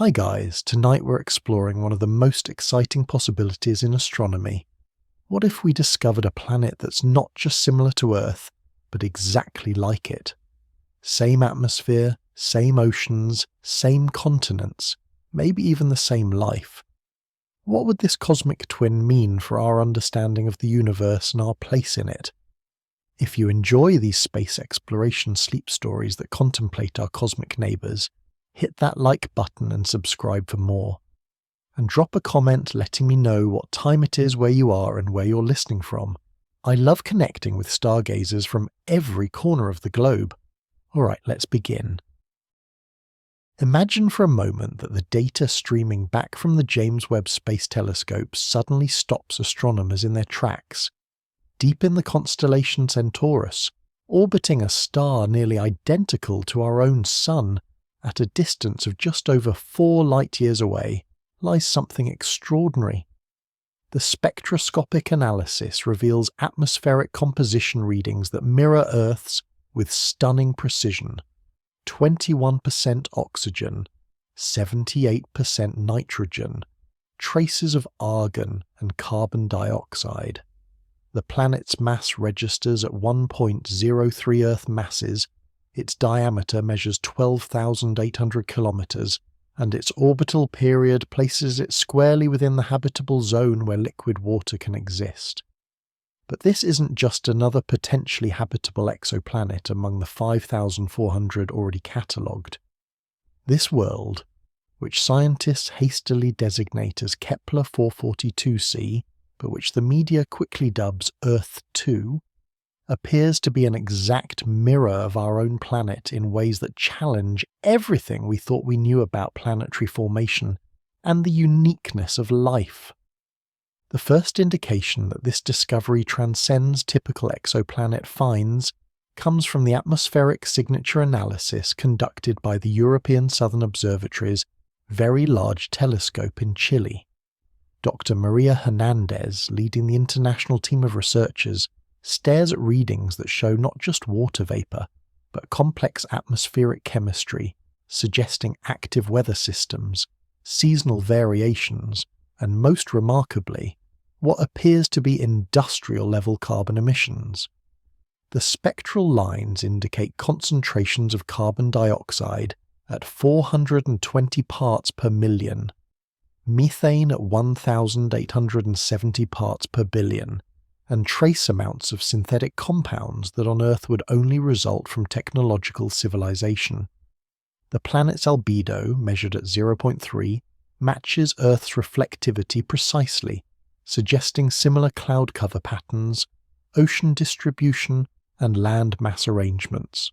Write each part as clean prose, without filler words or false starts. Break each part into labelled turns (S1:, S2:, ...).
S1: Hi guys, tonight we're exploring one of the most exciting possibilities in astronomy. What if we discovered a planet that's not just similar to Earth, but exactly like it? Same atmosphere, same oceans, same continents, maybe even the same life. What would this cosmic twin mean for our understanding of the universe and our place in it? If you enjoy these space exploration sleep stories that contemplate our cosmic neighbours, hit that like button and subscribe for more. And drop a comment letting me know what time it is where you are and where you're listening from. I love connecting with stargazers from every corner of the globe. Alright, let's begin. Imagine for a moment that the data streaming back from the James Webb Space Telescope suddenly stops astronomers in their tracks. Deep in the constellation Centaurus, orbiting a star nearly identical to our own Sun, at a distance of just over 4 light-years away, lies something extraordinary. The spectroscopic analysis reveals atmospheric composition readings that mirror Earth's with stunning precision. 21% oxygen, 78% nitrogen, traces of argon and carbon dioxide. The planet's mass registers at 1.03 Earth masses, its diameter measures 12,800 kilometers, and its orbital period places it squarely within the habitable zone where liquid water can exist. But this isn't just another potentially habitable exoplanet among the 5,400 already catalogued. This world, which scientists hastily designate as Kepler 442c, but which the media quickly dubs Earth 2, appears to be an exact mirror of our own planet in ways that challenge everything we thought we knew about planetary formation and the uniqueness of life. The first indication that this discovery transcends typical exoplanet finds comes from the atmospheric signature analysis conducted by the European Southern Observatory's Very Large Telescope in Chile. Dr. Maria Hernandez, leading the international team of researchers, stares at readings that show not just water vapour, but complex atmospheric chemistry, suggesting active weather systems, seasonal variations, and most remarkably, what appears to be industrial-level carbon emissions. The spectral lines indicate concentrations of carbon dioxide at 420 parts per million, methane at 1,870 parts per billion, and trace amounts of synthetic compounds that on Earth would only result from technological civilization. The planet's albedo, measured at 0.3, matches Earth's reflectivity precisely, suggesting similar cloud cover patterns, ocean distribution, and land mass arrangements.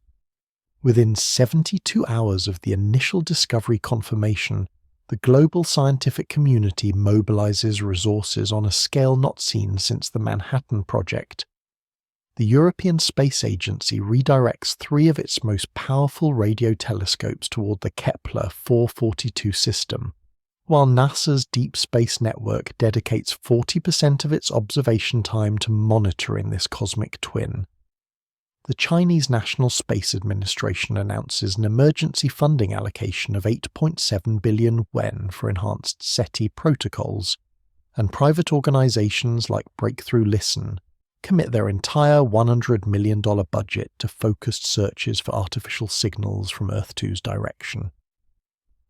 S1: Within 72 hours of the initial discovery confirmation, the global scientific community mobilizes resources on a scale not seen since the Manhattan Project. The European Space Agency redirects 3 of its most powerful radio telescopes toward the Kepler 442 system, while NASA's Deep Space Network dedicates 40% of its observation time to monitoring this cosmic twin. The Chinese National Space Administration announces an emergency funding allocation of 8.7 billion yuan for enhanced SETI protocols, and private organizations like Breakthrough Listen commit their entire $100 million budget to focused searches for artificial signals from Earth 2's direction.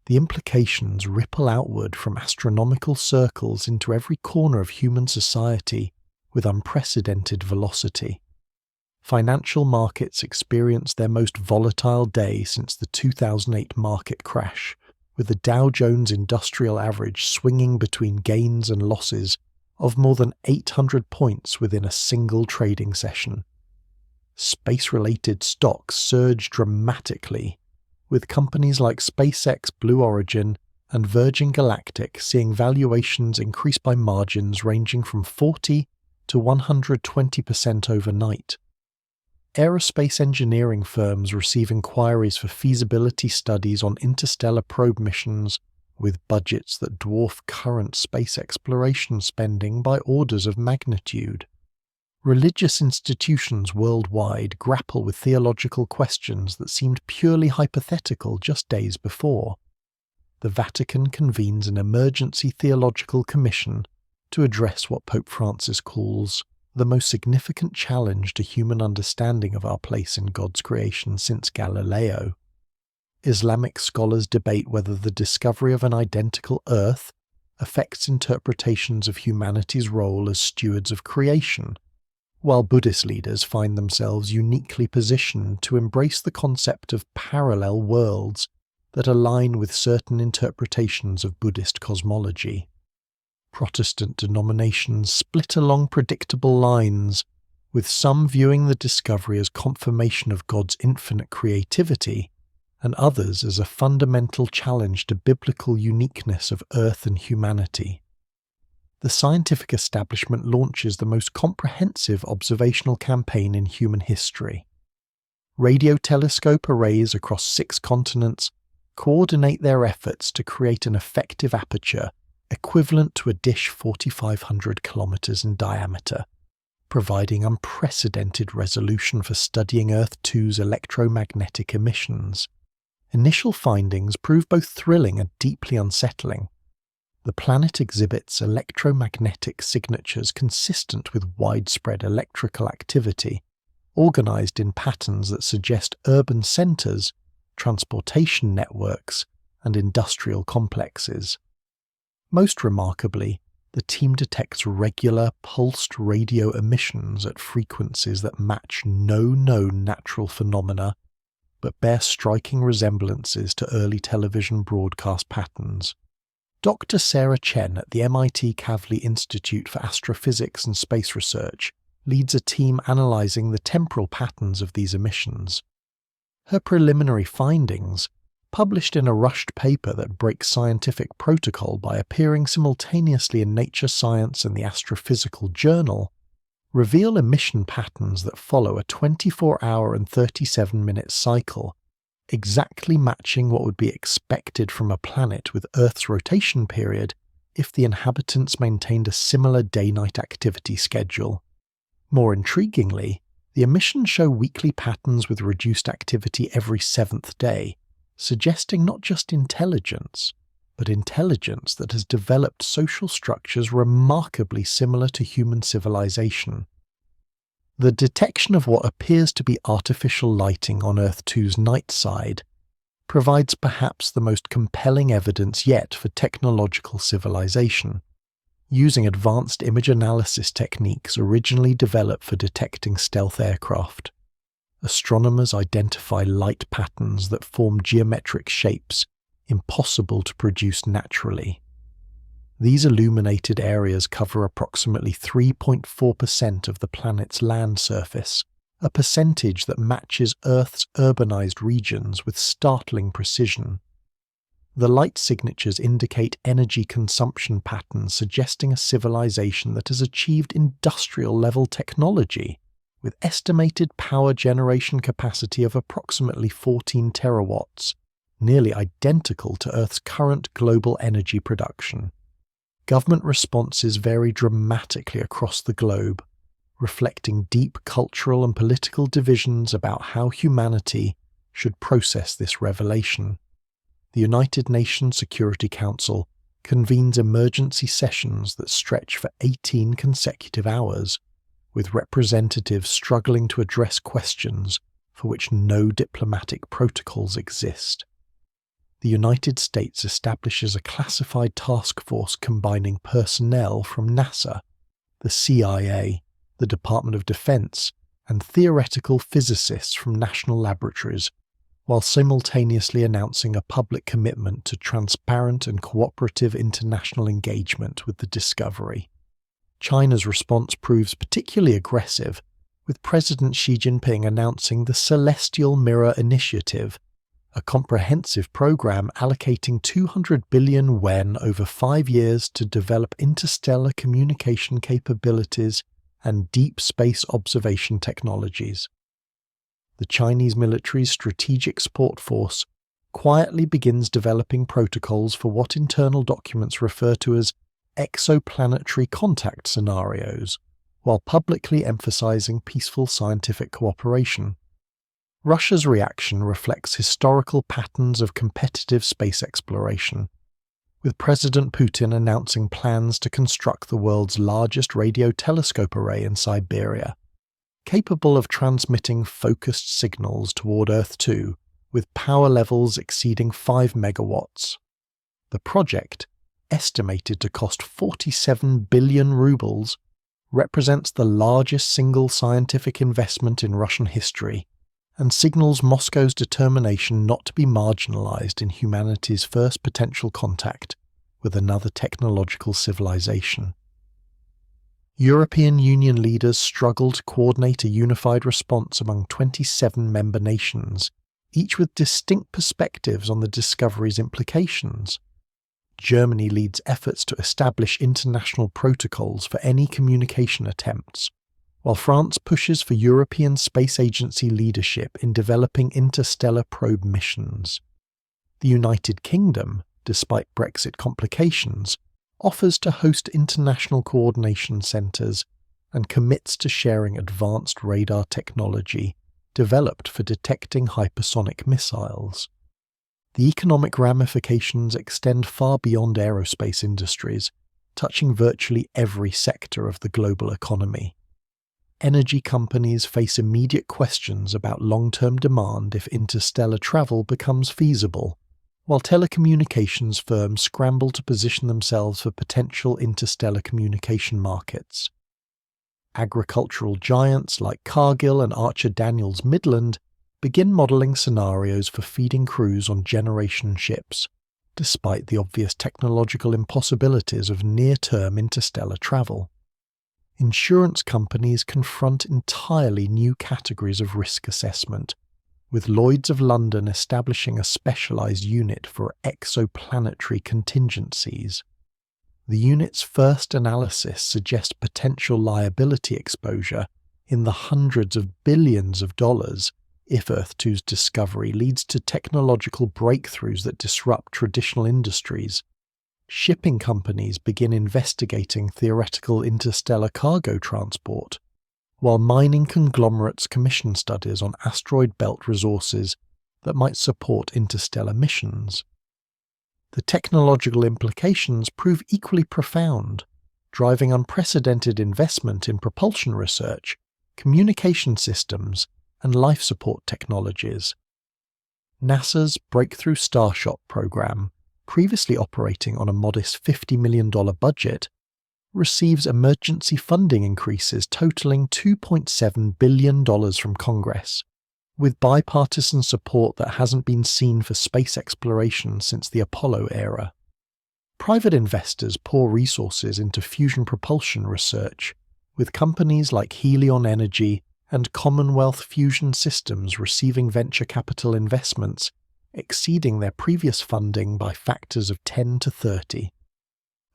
S1: The implications ripple outward from astronomical circles into every corner of human society with unprecedented velocity. Financial markets experience their most volatile day since the 2008 market crash, with the Dow Jones Industrial Average swinging between gains and losses of more than 800 points within a single trading session. Space-related stocks surge dramatically, with companies like SpaceX, Blue Origin, and Virgin Galactic seeing valuations increase by margins ranging from 40 to 120% overnight. Aerospace engineering firms receive inquiries for feasibility studies on interstellar probe missions with budgets that dwarf current space exploration spending by orders of magnitude. Religious institutions worldwide grapple with theological questions that seemed purely hypothetical just days before. the Vatican convenes an emergency theological commission to address what Pope Francis calls the most significant challenge to human understanding of our place in God's creation since Galileo. Islamic scholars debate whether the discovery of an identical Earth affects interpretations of humanity's role as stewards of creation, while Buddhist leaders find themselves uniquely positioned to embrace the concept of parallel worlds that align with certain interpretations of Buddhist cosmology. Protestant denominations split along predictable lines, with some viewing the discovery as confirmation of God's infinite creativity, and others as a fundamental challenge to biblical uniqueness of Earth and humanity. The scientific establishment launches the most comprehensive observational campaign in human history. Radio telescope arrays across 6 continents coordinate their efforts to create an effective aperture equivalent to a dish 4,500 kilometers in diameter, providing unprecedented resolution for studying Earth-2's electromagnetic emissions. Initial findings prove both thrilling and deeply unsettling. The planet exhibits electromagnetic signatures consistent with widespread electrical activity, organized in patterns that suggest urban centers, transportation networks, and industrial complexes. Most remarkably, the team detects regular pulsed radio emissions at frequencies that match no known natural phenomena, but bear striking resemblances to early television broadcast patterns. Dr. Sarah Chen at the MIT Kavli Institute for Astrophysics and Space Research leads a team analyzing the temporal patterns of these emissions. Her preliminary findings, published in a rushed paper that breaks scientific protocol by appearing simultaneously in Nature Science and the Astrophysical Journal, reveal emission patterns that follow a 24-hour and 37-minute cycle, exactly matching what would be expected from a planet with Earth's rotation period if the inhabitants maintained a similar day-night activity schedule. More intriguingly, the emissions show weekly patterns with reduced activity every 7th day, suggesting not just intelligence, but intelligence that has developed social structures remarkably similar to human civilization. The detection of what appears to be artificial lighting on Earth-2's night side provides perhaps the most compelling evidence yet for technological civilization. Using advanced image analysis techniques originally developed for detecting stealth aircraft, astronomers identify light patterns that form geometric shapes impossible to produce naturally. These illuminated areas cover approximately 3.4% of the planet's land surface, a percentage that matches Earth's urbanized regions with startling precision. The light signatures indicate energy consumption patterns suggesting a civilization that has achieved industrial-level technology, with estimated power generation capacity of approximately 14 terawatts, nearly identical to Earth's current global energy production. Government responses vary dramatically across the globe, reflecting deep cultural and political divisions about how humanity should process this revelation. The United Nations Security Council convenes emergency sessions that stretch for 18 consecutive hours, with representatives struggling to address questions for which no diplomatic protocols exist. The United States establishes a classified task force combining personnel from NASA, the CIA, the Department of Defense, and theoretical physicists from national laboratories, while simultaneously announcing a public commitment to transparent and cooperative international engagement with the discovery. China's response proves particularly aggressive, with President Xi Jinping announcing the Celestial Mirror Initiative, a comprehensive program allocating 200 billion yuan over 5 years to develop interstellar communication capabilities and deep space observation technologies. The Chinese military's Strategic Support Force quietly begins developing protocols for what internal documents refer to as exoplanetary contact scenarios, while publicly emphasizing peaceful scientific cooperation. Russia's reaction reflects historical patterns of competitive space exploration, with President Putin announcing plans to construct the world's largest radio telescope array in Siberia, capable of transmitting focused signals toward Earth 2 with power levels exceeding 5 megawatts. The project, estimated to cost 47 billion rubles, represents the largest single scientific investment in Russian history and signals Moscow's determination not to be marginalized in humanity's first potential contact with another technological civilization. European Union leaders struggle to coordinate a unified response among 27 member nations, each with distinct perspectives on the discovery's implications. Germany leads efforts to establish international protocols for any communication attempts, while France pushes for European Space Agency leadership in developing interstellar probe missions. The United Kingdom, despite Brexit complications, offers to host international coordination centres and commits to sharing advanced radar technology developed for detecting hypersonic missiles. The economic ramifications extend far beyond aerospace industries, touching virtually every sector of the global economy. Energy companies face immediate questions about long-term demand if interstellar travel becomes feasible, while telecommunications firms scramble to position themselves for potential interstellar communication markets. Agricultural giants like Cargill and Archer Daniels Midland begin modelling scenarios for feeding crews on generation ships, despite the obvious technological impossibilities of near-term interstellar travel. Insurance companies confront entirely new categories of risk assessment, with Lloyd's of London establishing a specialised unit for exoplanetary contingencies. The unit's first analysis suggests potential liability exposure in the hundreds of billions of dollars if Earth 2's discovery leads to technological breakthroughs that disrupt traditional industries. Shipping companies begin investigating theoretical interstellar cargo transport, while mining conglomerates commission studies on asteroid belt resources that might support interstellar missions. The technological implications prove equally profound, driving unprecedented investment in propulsion research, communication systems, and life support technologies. NASA's Breakthrough Starshot program, previously operating on a modest $50 million budget, receives emergency funding increases totaling $2.7 billion from Congress, with bipartisan support that hasn't been seen for space exploration since the Apollo era. Private investors pour resources into fusion propulsion research, with companies like Helion Energy and Commonwealth Fusion Systems receiving venture capital investments exceeding their previous funding by factors of 10 to 30.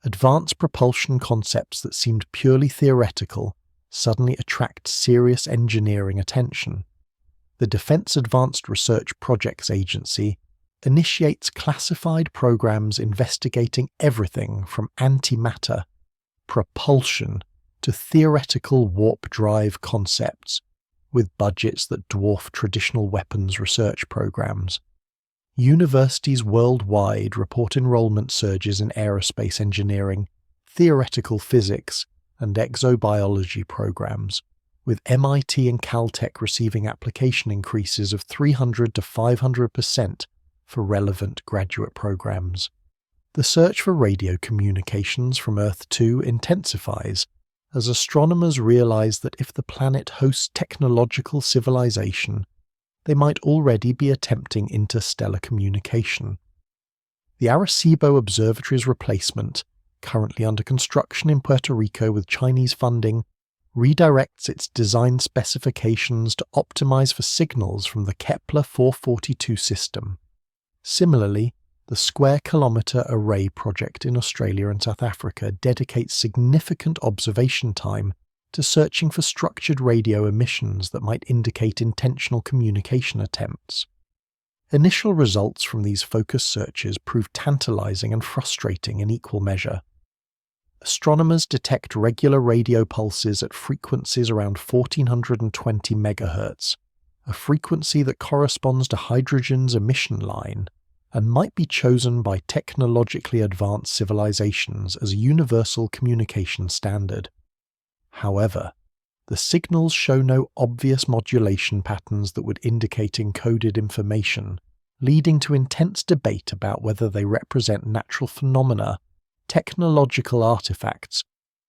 S1: Advanced propulsion concepts that seemed purely theoretical suddenly attract serious engineering attention. The Defense Advanced Research Projects Agency initiates classified programs investigating everything from antimatter, propulsion, to theoretical warp drive concepts, with budgets that dwarf traditional weapons research programs. Universities worldwide report enrollment surges in aerospace engineering, theoretical physics, and exobiology programs, with MIT and Caltech receiving application increases of 300 to 500% for relevant graduate programs. The search for radio communications from Earth 2 intensifies as astronomers realize that if the planet hosts technological civilization, they might already be attempting interstellar communication. The Arecibo Observatory's replacement, currently under construction in Puerto Rico with Chinese funding, redirects its design specifications to optimize for signals from the Kepler 442 system. Similarly, the Square Kilometre Array project in Australia and South Africa dedicates significant observation time to searching for structured radio emissions that might indicate intentional communication attempts. Initial results from these focus searches prove tantalizing and frustrating in equal measure. Astronomers detect regular radio pulses at frequencies around 1420 MHz, a frequency that corresponds to hydrogen's emission line, and might be chosen by technologically advanced civilizations as a universal communication standard. However, the signals show no obvious modulation patterns that would indicate encoded information, leading to intense debate about whether they represent natural phenomena, technological artifacts,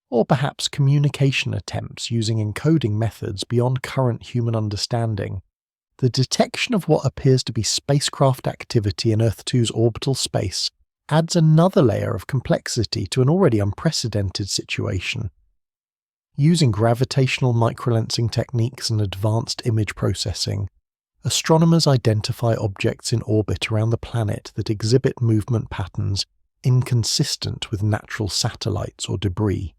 S1: or perhaps communication attempts using encoding methods beyond current human understanding. The detection of what appears to be spacecraft activity in Earth-2's orbital space adds another layer of complexity to an already unprecedented situation. Using gravitational microlensing techniques and advanced image processing, astronomers identify objects in orbit around the planet that exhibit movement patterns inconsistent with natural satellites or debris.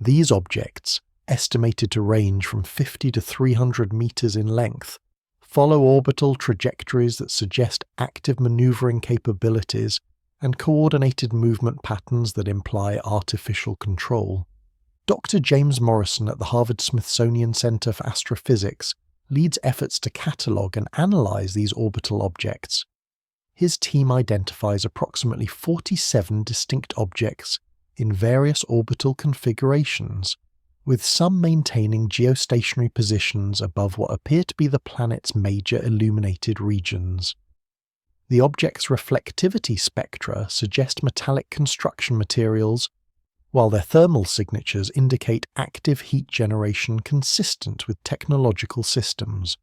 S1: These objects, estimated to range from 50 to 300 meters in length, follow orbital trajectories that suggest active maneuvering capabilities and coordinated movement patterns that imply artificial control. Dr. James Morrison at the Harvard-Smithsonian Center for Astrophysics leads efforts to catalogue and analyse these orbital objects. His team identifies approximately 47 distinct objects in various orbital configurations, with some maintaining geostationary positions above what appear to be the planet's major illuminated regions. The objects' reflectivity spectra suggest metallic construction materials, while their thermal signatures indicate active heat generation consistent with technological systems.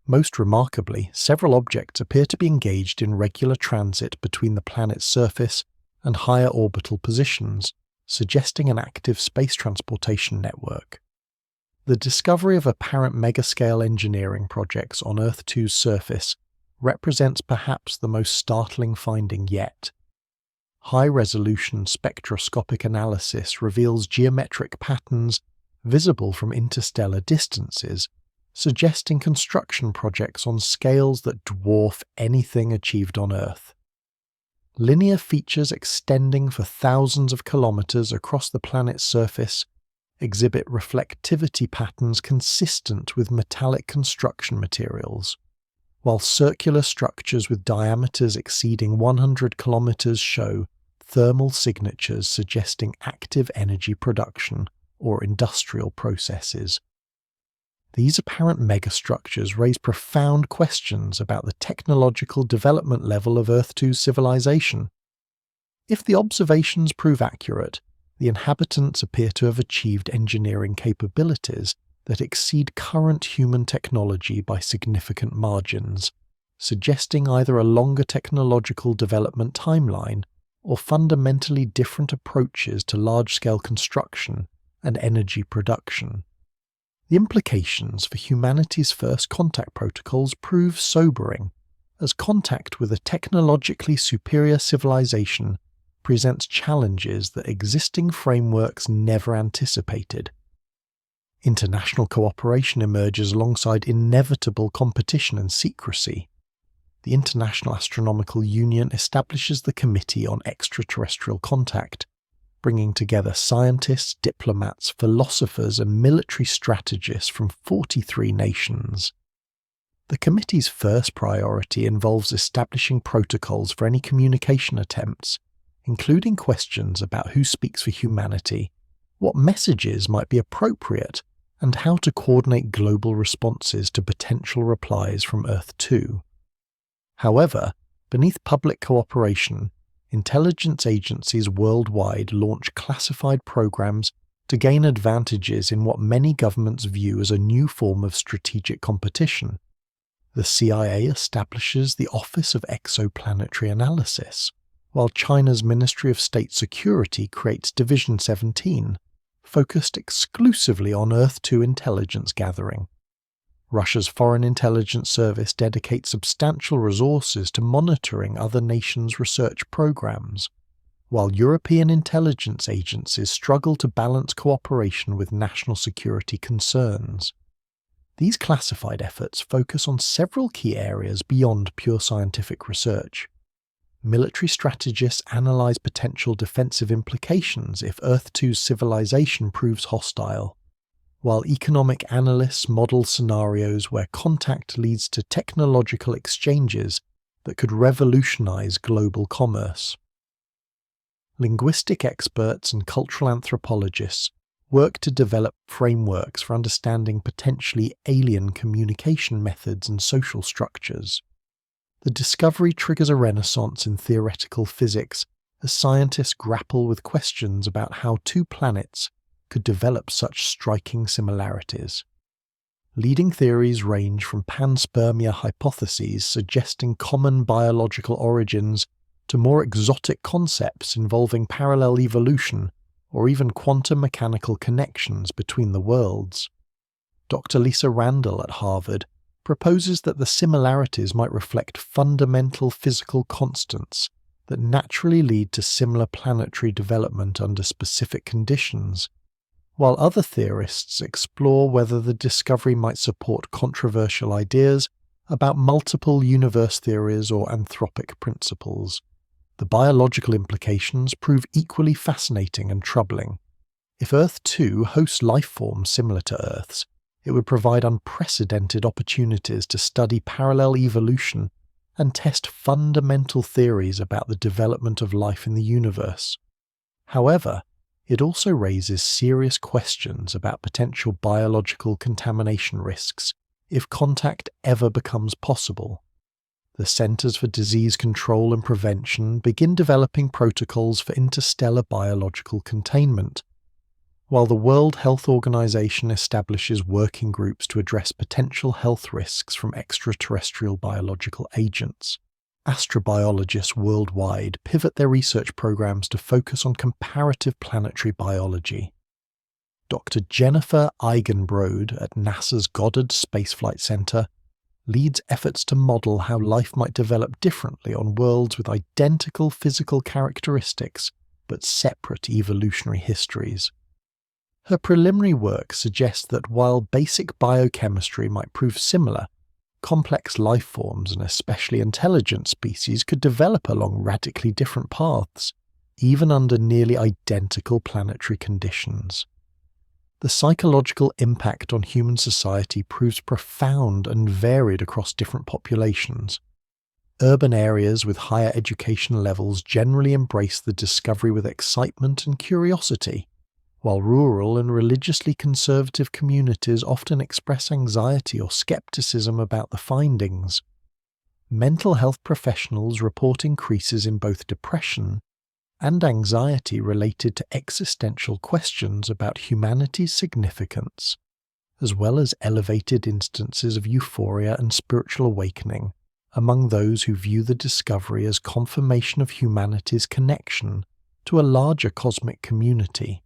S1: Most remarkably, several objects appear to be engaged in regular transit between the planet's surface and higher orbital positions, suggesting an active space transportation network. The discovery of apparent megascale engineering projects on Earth-2's surface represents perhaps the most startling finding yet. High-resolution spectroscopic analysis reveals geometric patterns visible from interstellar distances, suggesting construction projects on scales that dwarf anything achieved on Earth. Linear features extending for thousands of kilometers across the planet's surface exhibit reflectivity patterns consistent with metallic construction materials, while circular structures with diameters exceeding 100 kilometers show thermal signatures suggesting active energy production or industrial processes. These apparent megastructures raise profound questions about the technological development level of Earth-2's civilization. If the observations prove accurate, the inhabitants appear to have achieved engineering capabilities that exceed current human technology by significant margins, suggesting either a longer technological development timeline or fundamentally different approaches to large-scale construction and energy production. The implications for humanity's first contact protocols prove sobering, as contact with a technologically superior civilization presents challenges that existing frameworks never anticipated. International cooperation emerges alongside inevitable competition and secrecy. The International Astronomical Union establishes the Committee on Extraterrestrial Contact, bringing together scientists, diplomats, philosophers, and military strategists from 43 nations. The committee's first priority involves establishing protocols for any communication attempts, including questions about who speaks for humanity, what messages might be appropriate, and how to coordinate global responses to potential replies from Earth-2. However, beneath public cooperation, intelligence agencies worldwide launch classified programs to gain advantages in what many governments view as a new form of strategic competition. The CIA establishes the Office of Exoplanetary Analysis, while China's Ministry of State Security creates Division 17, focused exclusively on Earth-2 intelligence gathering. Russia's Foreign Intelligence Service dedicates substantial resources to monitoring other nations' research programs, while European intelligence agencies struggle to balance cooperation with national security concerns. These classified efforts focus on several key areas beyond pure scientific research. Military strategists analyze potential defensive implications if Earth-2's civilization proves hostile, while economic analysts model scenarios where contact leads to technological exchanges that could revolutionize global commerce. Linguistic experts and cultural anthropologists work to develop frameworks for understanding potentially alien communication methods and social structures. The discovery triggers a renaissance in theoretical physics as scientists grapple with questions about how two planets could develop such striking similarities. Leading theories range from panspermia hypotheses suggesting common biological origins to more exotic concepts involving parallel evolution or even quantum mechanical connections between the worlds. Dr. Lisa Randall at Harvard proposes that the similarities might reflect fundamental physical constants that naturally lead to similar planetary development under specific conditions, while other theorists explore whether the discovery might support controversial ideas about multiple universe theories or anthropic principles. The biological implications prove equally fascinating and troubling. If Earth 2 hosts life forms similar to Earth's, it would provide unprecedented opportunities to study parallel evolution and test fundamental theories about the development of life in the universe. However, it also raises serious questions about potential biological contamination risks if contact ever becomes possible. The Centers for Disease Control and Prevention begin developing protocols for interstellar biological containment, while the World Health Organization establishes working groups to address potential health risks from extraterrestrial biological agents. Astrobiologists worldwide pivot their research programs to focus on comparative planetary biology. Dr. Jennifer Eigenbrode at NASA's Goddard Space Flight Center leads efforts to model how life might develop differently on worlds with identical physical characteristics but separate evolutionary histories. Her preliminary work suggests that while basic biochemistry might prove similar, complex life forms and especially intelligent species could develop along radically different paths, even under nearly identical planetary conditions. The psychological impact on human society proves profound and varied across different populations. Urban areas with higher education levels generally embrace the discovery with excitement and curiosity, while rural and religiously conservative communities often express anxiety or skepticism about the findings. Mental health professionals report increases in both depression and anxiety related to existential questions about humanity's significance, as well as elevated instances of euphoria and spiritual awakening among those who view the discovery as confirmation of humanity's connection to a larger cosmic community.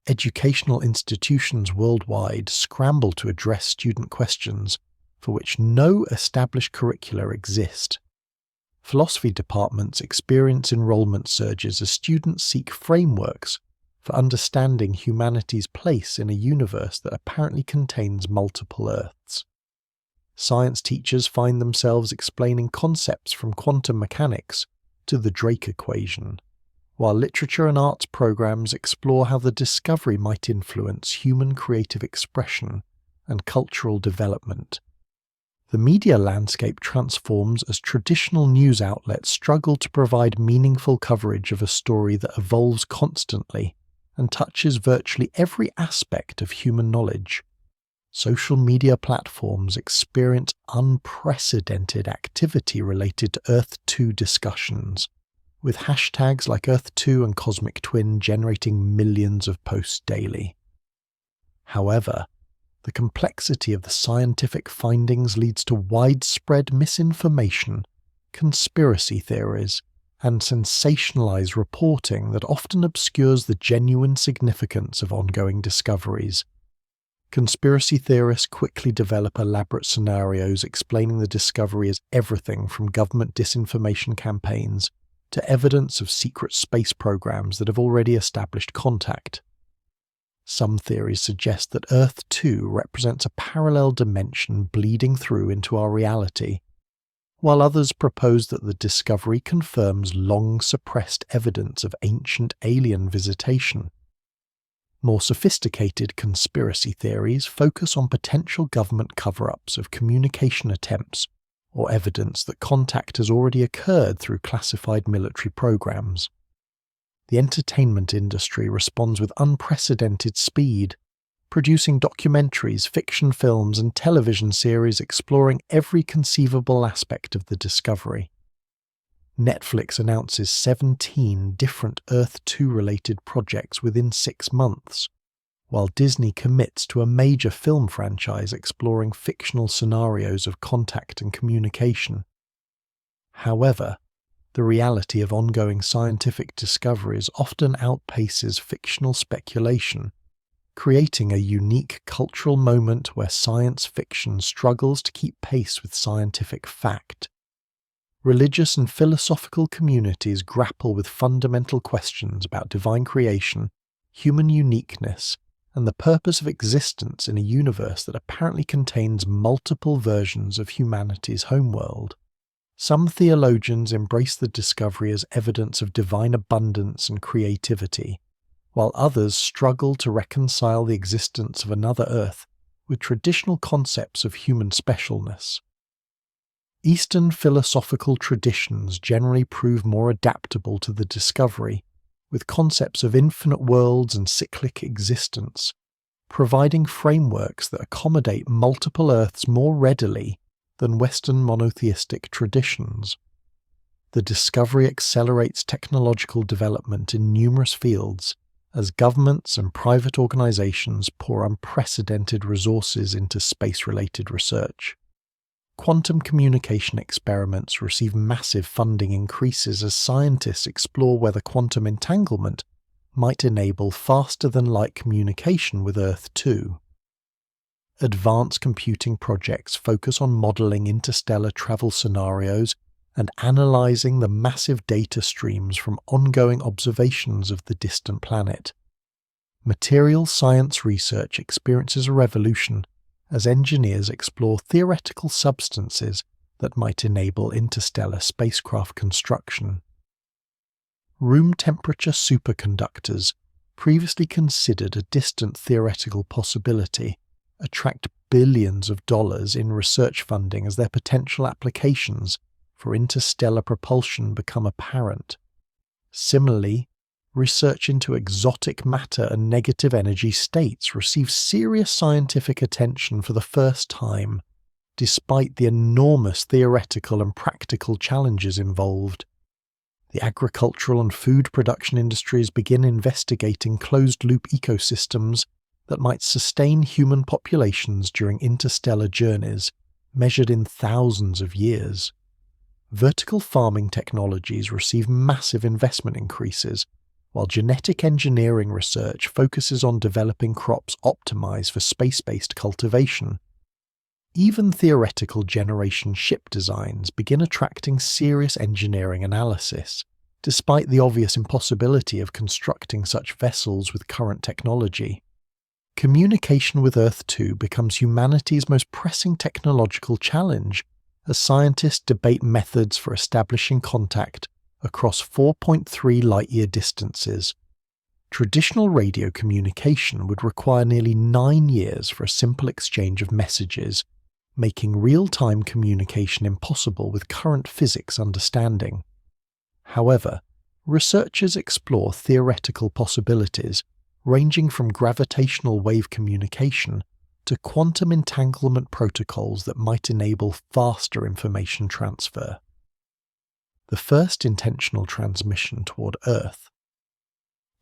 S1: Educational institutions worldwide scramble to address student questions for which no established curricula exist. Philosophy departments experience enrollment surges as students seek frameworks for understanding humanity's place in a universe that apparently contains multiple Earths. Science teachers find themselves explaining concepts from quantum mechanics to the Drake equation, while literature and arts programs explore how the discovery might influence human creative expression and cultural development. The media landscape transforms as traditional news outlets struggle to provide meaningful coverage of a story that evolves constantly and touches virtually every aspect of human knowledge. Social media platforms experience unprecedented activity related to Earth 2 discussions, with hashtags like Earth2 and Cosmic Twin generating millions of posts daily. However, the complexity of the scientific findings leads to widespread misinformation, conspiracy theories, and sensationalized reporting that often obscures the genuine significance of ongoing discoveries. Conspiracy theorists quickly develop elaborate scenarios explaining the discovery as everything from government disinformation campaigns to evidence of secret space programs that have already established contact. Some theories suggest that Earth 2 represents a parallel dimension bleeding through into our reality, while others propose that the discovery confirms long-suppressed evidence of ancient alien visitation. More sophisticated conspiracy theories focus on potential government cover-ups of communication attempts or evidence that contact has already occurred through classified military programs. The entertainment industry responds with unprecedented speed, producing documentaries, fiction films, and television series exploring every conceivable aspect of the discovery. Netflix announces 17 different Earth 2-related projects within 6 months, while Disney commits to a major film franchise exploring fictional scenarios of contact and communication. However, the reality of ongoing scientific discoveries often outpaces fictional speculation, creating a unique cultural moment where science fiction struggles to keep pace with scientific fact. Religious and philosophical communities grapple with fundamental questions about divine creation, human uniqueness, and the purpose of existence in a universe that apparently contains multiple versions of humanity's homeworld. Some theologians embrace the discovery as evidence of divine abundance and creativity, while others struggle to reconcile the existence of another Earth with traditional concepts of human specialness. Eastern philosophical traditions generally prove more adaptable to the discovery, with concepts of infinite worlds and cyclic existence, providing frameworks that accommodate multiple Earths more readily than Western monotheistic traditions. The discovery accelerates technological development in numerous fields as governments and private organizations pour unprecedented resources into space-related research. Quantum communication experiments receive massive funding increases as scientists explore whether quantum entanglement might enable faster-than-light communication with Earth 2. Advanced computing projects focus on modeling interstellar travel scenarios and analyzing the massive data streams from ongoing observations of the distant planet. Material science research experiences a revolution as engineers explore theoretical substances that might enable interstellar spacecraft construction. Room temperature superconductors, previously considered a distant theoretical possibility, attract billions of dollars in research funding as their potential applications for interstellar propulsion become apparent. Similarly, research into exotic matter and negative energy states receives serious scientific attention for the first time, despite the enormous theoretical and practical challenges involved. The agricultural and food production industries begin investigating closed-loop ecosystems that might sustain human populations during interstellar journeys, measured in thousands of years. Vertical farming technologies receive massive investment increases, while genetic engineering research focuses on developing crops optimized for space-based cultivation. Even theoretical generation ship designs begin attracting serious engineering analysis, despite the obvious impossibility of constructing such vessels with current technology. Communication with Earth 2 becomes humanity's most pressing technological challenge as scientists debate methods for establishing contact across 4.3 light-year distances. Traditional radio communication would require nearly 9 years for a simple exchange of messages, making real-time communication impossible with current physics understanding. However, researchers explore theoretical possibilities ranging from gravitational wave communication to quantum entanglement protocols that might enable faster information transfer. The first intentional transmission toward Earth.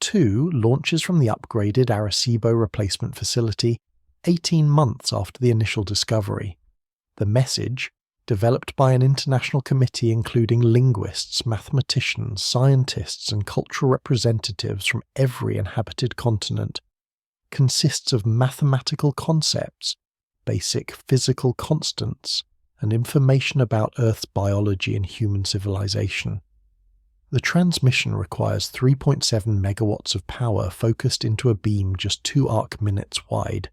S1: 2 launches from the upgraded Arecibo replacement facility 18 months after the initial discovery. The message, developed by an international committee including linguists, mathematicians, scientists, and cultural representatives from every inhabited continent, consists of mathematical concepts, basic physical constants, and information about Earth's biology and human civilization. The transmission requires 3.7 megawatts of power focused into a beam just 2 arc-minutes wide,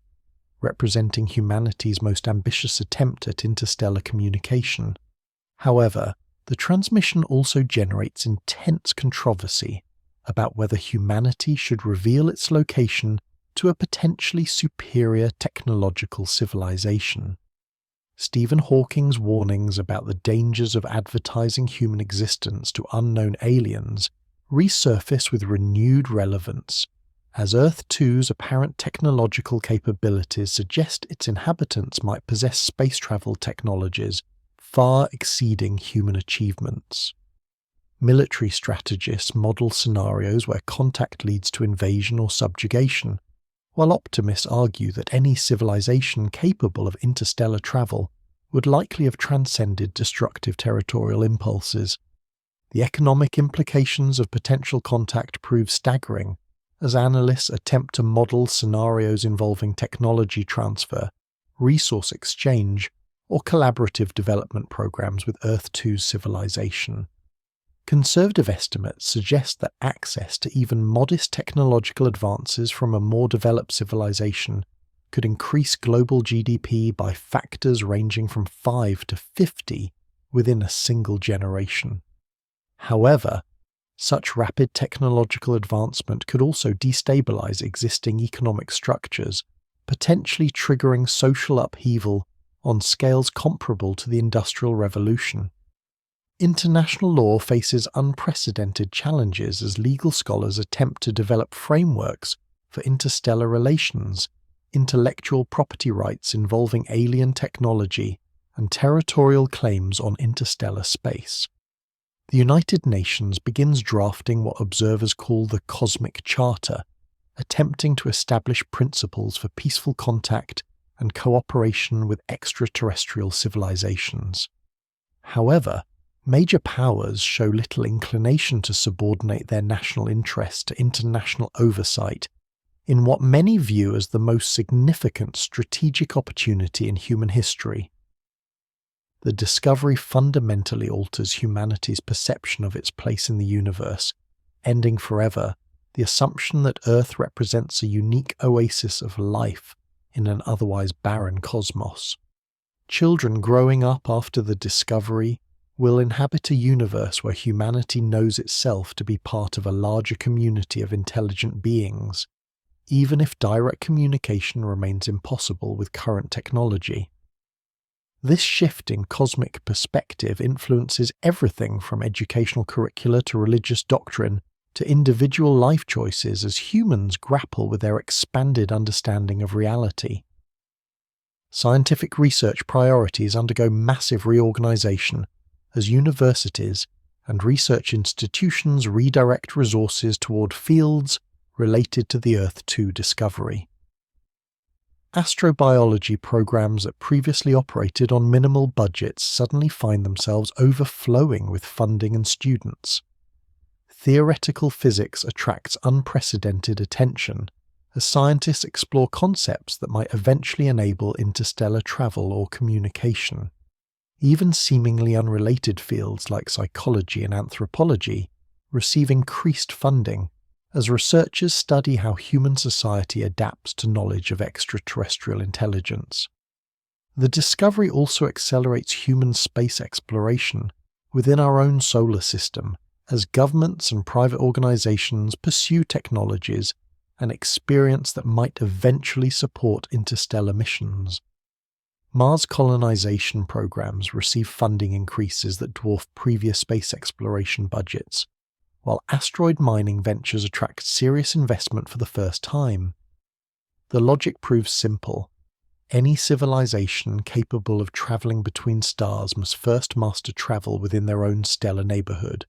S1: representing humanity's most ambitious attempt at interstellar communication. However, the transmission also generates intense controversy about whether humanity should reveal its location to a potentially superior technological civilization. Stephen Hawking's warnings about the dangers of advertising human existence to unknown aliens resurface with renewed relevance, as Earth-2's apparent technological capabilities suggest its inhabitants might possess space travel technologies far exceeding human achievements. Military strategists model scenarios where contact leads to invasion or subjugation, while optimists argue that any civilization capable of interstellar travel would likely have transcended destructive territorial impulses. The economic implications of potential contact prove staggering, as analysts attempt to model scenarios involving technology transfer, resource exchange, or collaborative development programs with Earth-2's civilization. Conservative estimates suggest that access to even modest technological advances from a more developed civilization could increase global GDP by factors ranging from 5 to 50 within a single generation. However, such rapid technological advancement could also destabilize existing economic structures, potentially triggering social upheaval on scales comparable to the Industrial Revolution. International law faces unprecedented challenges as legal scholars attempt to develop frameworks for interstellar relations, intellectual property rights involving alien technology, and territorial claims on interstellar space. The United Nations begins drafting what observers call the Cosmic Charter, attempting to establish principles for peaceful contact and cooperation with extraterrestrial civilizations. However, major powers show little inclination to subordinate their national interests to international oversight in what many view as the most significant strategic opportunity in human history. The discovery fundamentally alters humanity's perception of its place in the universe, ending forever the assumption that Earth represents a unique oasis of life in an otherwise barren cosmos. Children growing up after the discovery will inhabit a universe where humanity knows itself to be part of a larger community of intelligent beings, even if direct communication remains impossible with current technology. This shift in cosmic perspective influences everything from educational curricula to religious doctrine to individual life choices as humans grapple with their expanded understanding of reality. Scientific research priorities undergo massive reorganization as universities and research institutions redirect resources toward fields related to the Earth-2 discovery. Astrobiology programs that previously operated on minimal budgets suddenly find themselves overflowing with funding and students. Theoretical physics attracts unprecedented attention as scientists explore concepts that might eventually enable interstellar travel or communication. Even seemingly unrelated fields like psychology and anthropology receive increased funding as researchers study how human society adapts to knowledge of extraterrestrial intelligence. The discovery also accelerates human space exploration within our own solar system as governments and private organizations pursue technologies and experience that might eventually support interstellar missions. Mars colonization programs receive funding increases that dwarf previous space exploration budgets, while asteroid mining ventures attract serious investment for the first time. The logic proves simple. Any civilization capable of traveling between stars must first master travel within their own stellar neighborhood.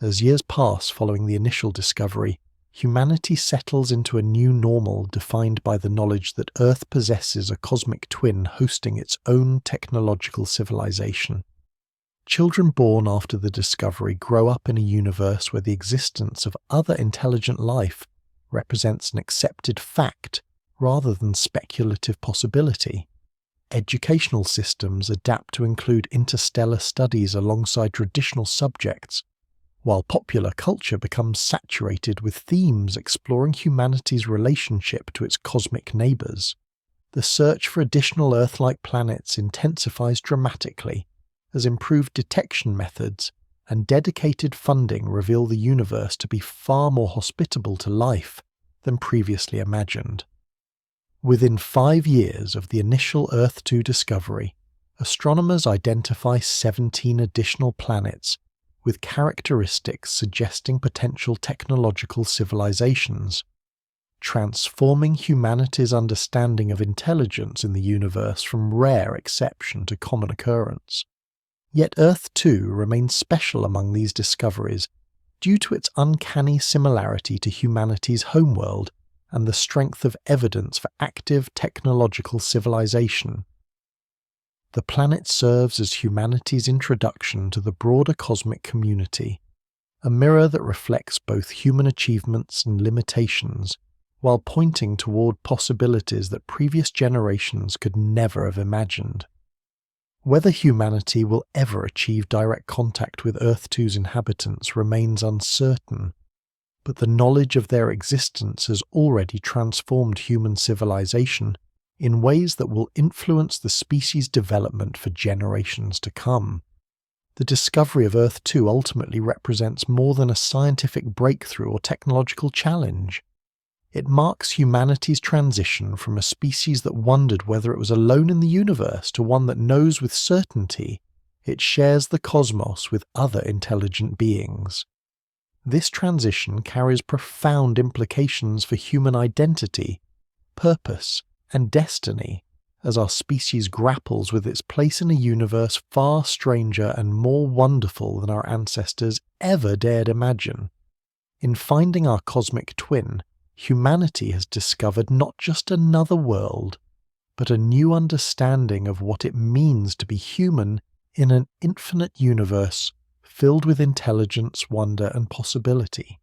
S1: As years pass following the initial discovery, humanity settles into a new normal defined by the knowledge that Earth possesses a cosmic twin hosting its own technological civilization. Children born after the discovery grow up in a universe where the existence of other intelligent life represents an accepted fact rather than speculative possibility. Educational systems adapt to include interstellar studies alongside traditional subjects, while popular culture becomes saturated with themes exploring humanity's relationship to its cosmic neighbors. The search for additional Earth-like planets intensifies dramatically as improved detection methods and dedicated funding reveal the universe to be far more hospitable to life than previously imagined. Within 5 years of the initial Earth 2 discovery, astronomers identify 17 additional planets with characteristics suggesting potential technological civilizations, transforming humanity's understanding of intelligence in the universe from rare exception to common occurrence. Yet Earth 2 remains special among these discoveries due to its uncanny similarity to humanity's homeworld and the strength of evidence for active technological civilization. The planet serves as humanity's introduction to the broader cosmic community, a mirror that reflects both human achievements and limitations, while pointing toward possibilities that previous generations could never have imagined. Whether humanity will ever achieve direct contact with Earth 2's inhabitants remains uncertain, but the knowledge of their existence has already transformed human civilization in ways that will influence the species' development for generations to come. The discovery of Earth 2 ultimately represents more than a scientific breakthrough or technological challenge. It marks humanity's transition from a species that wondered whether it was alone in the universe to one that knows with certainty it shares the cosmos with other intelligent beings. This transition carries profound implications for human identity, purpose, and destiny, as our species grapples with its place in a universe far stranger and more wonderful than our ancestors ever dared imagine. In finding our cosmic twin, humanity has discovered not just another world, but a new understanding of what it means to be human in an infinite universe filled with intelligence, wonder, and possibility.